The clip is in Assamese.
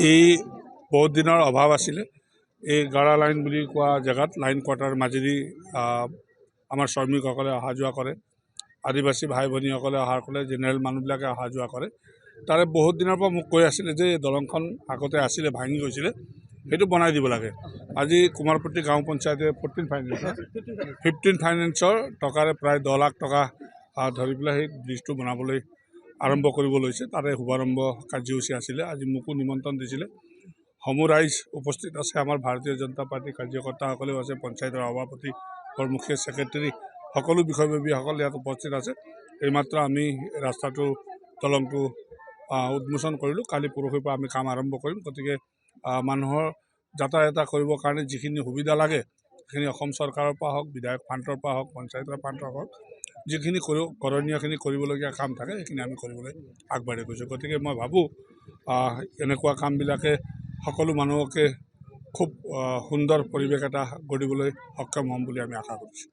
এই বহুত দিনৰ অভাৱ আছিলে। এই গাৰা লাইন বুলি কোৱা জেগাত লাইন কোৱাৰ্টাৰ মাজেদি আমাৰ শ্ৰমিকসকলে অহা যোৱা কৰে, আদিবাসী ভাই ভনীসকলে অহা কৰে, জেনেৰেল মানুহবিলাকে অহা যোৱা কৰে। তাৰে বহুত দিনৰ পৰা মোক কৈ আছিলে যে এই দলংখন আগতে আছিলে, ভাঙি গৈছিলে, সেইটো বনাই দিব লাগে। আজি কুমাৰপট্টি গাঁও পঞ্চায়তে 15 ফাইনেন্সৰ টকাৰে প্ৰায় 10 লাখ টকা ধৰি পেলাই সেই ব্ৰিজটো বনাবলৈ আৰম্ভ কৰিব লৈছে। তাৰে শুভাৰম্ভ কাৰ্যসূচী আছিলে। আজি মোকো নিমন্ত্ৰণ দিছিলে। সমূহ ৰাইজ উপস্থিত আছে, আমাৰ ভাৰতীয় জনতা পাৰ্টীৰ কাৰ্যকৰ্তাসকলেও আছে, পঞ্চায়তৰ সভাপতি, কৰ্মুখী ছেক্ৰেটেৰী, সকলো বিষয়ববীয়াসকল ইয়াত উপস্থিত আছে। এইমাত্ৰ আমি ৰাস্তাটো দলংটো উন্মোচন কৰিলোঁ। কালি পৰহিৰ পৰা আমি কাম আৰম্ভ কৰিম। গতিকে মানুহৰ যাতায়াত কৰিবৰ কাৰণে যিখিনি সুবিধা লাগে সেইখিনি অসম চৰকাৰৰ পৰা হওক, বিধায়ক ফাণ্ডৰ পৰা হওক, পঞ্চায়তৰ ফাণ্ডৰ হওক, যিখিনি কৰণীয়খিনি কৰিবলগীয়া কাম থাকে সেইখিনি আমি কৰিবলৈ আগবাঢ়ি গৈছোঁ। গতিকে মই ভাবোঁ এনেকুৱা কামবিলাকে সকলো মানুহকে খুব সুন্দৰ পৰিৱেশ এটা গঢ়িবলৈ সক্ষম হ'ম বুলি আমি আশা কৰিছোঁ।